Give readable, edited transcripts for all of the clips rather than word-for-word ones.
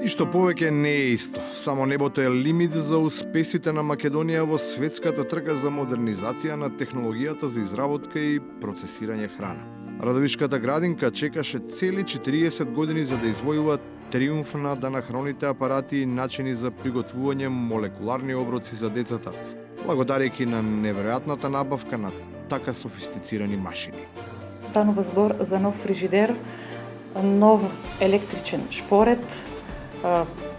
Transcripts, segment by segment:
Ништо повеќе не е исто. Само небото е лимит за успесите на Македонија во светската трка за модернизација на технологијата за изработка и процесирање храна. Радовишката градинка чекаше цели 40 години за да извојува триумф на данахроните апарати и начини за приготвување молекуларни оброци за децата, благодарејќи на неверојатната набавка на така софистицирани машини. Станува збор за нов фрижидер, нов електричен шпорет,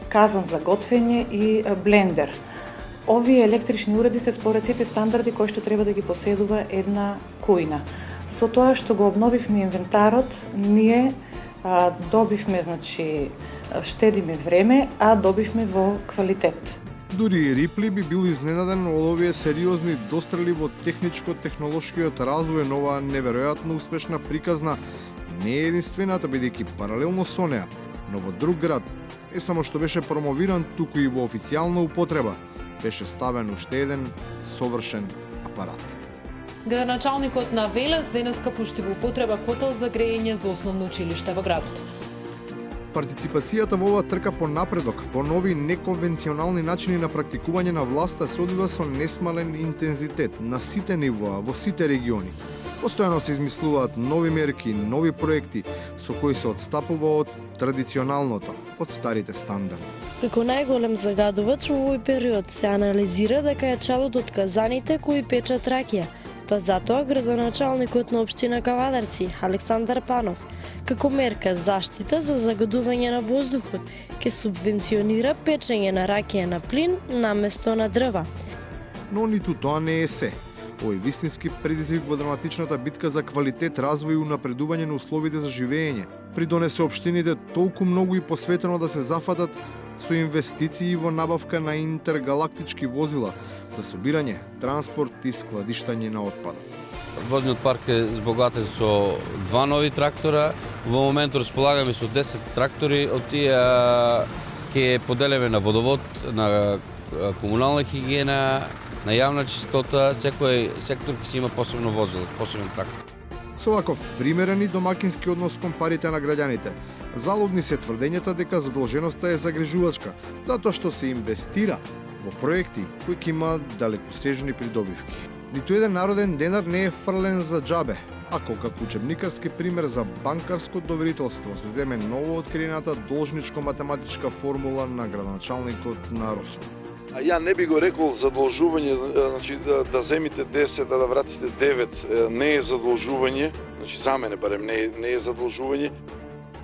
казан за готвење и блендер. Овие електрични уреди се според сите стандарди кои што треба да ги поседува една кујна. Со тоа што го обновивме инвентарот, ние добивме, штедиме време, а добивме во квалитет. Дури Рипли би бил изненаден од овие сериозни дострели во техничко-технолошкиот развој на оваа неверојатно успешна приказна не е единствената, бидејќи паралелно со неа, но во друг град, не само што беше промовиран, туку и во официјална употреба, беше ставен уште еден совршен апарат. Градоначалникот на Велес денеска пушти во употреба котел за грејење за основно училиште во градот. Партиципацијата во оваа трка по напредок, по нови неконвенционални начини на практикување на власта се одвива со несмален интензитет на сите нивоа, во сите региони. Постојано се измислуваат нови мерки, нови проекти со кои се одстапува од традиционалното, од старите стандарди. Како најголем загадувач во овој период се анализира дека е чадот од казаните кои печат ракија, па затоа градоначалникот на општина Кавадарци, Александар Панов, како мерка заштита за загадување на воздухот, ќе субвенционира печење на ракија на плин наместо на дрва. Но ниту тоа не е се. Овој вистински предизвик во драматичната битка за квалитет, развој и унапредување на условите за живење придонесе општините толку многу и посветено да се зафатат со инвестиции во набавка на интергалактички возила за собирање, транспорт и складиштање на отпадот. Возниот парк е збогатен со 2 нови трактора. Во моментот располагаме со 10 трактори, од тие ќе поделиме на водовод, на комунална хигиена, на јавна чистота, секој сектор ќе си има посебно возило, посебен трактор. Со ваков примерен и домакински однос кон парите на граѓаните, залудни се тврдењата дека задолженоста е загрижувачка, затоа што се инвестира во проекти кои ќе има далекосежни придобивки. Ниту еден народен денар не е фрлен за џабе, ако како учебникарски пример за банкарско доверителство се земе ново откриената должничко-математичка формула на градоначалникот на Росо. Ја не би го рекол задолжување, да земите 10, а да вратите 9 не е задолжување, за мене барем не е задолжување.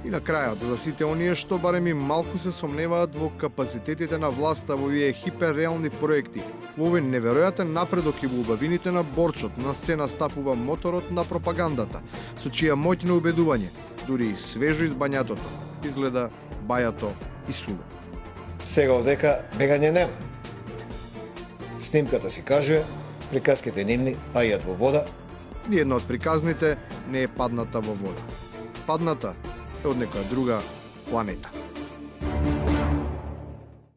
И на крајот, за сите оние што барем и малку се сомневаат во капацитетите на власта во овие хиперреални проекти, во овој неверојатен напредок и во убавините на борчот, на сцена стапува моторот на пропагандата, со чија моќ на убедување, дури и свежо из бањатото, изгледа бајато и суво. Сега овдека бегање нема. Снимката си кажува, приказките нивни паѓаат во вода. Ниедна од приказните не е падната во вода. Падната е од некоја друга планета.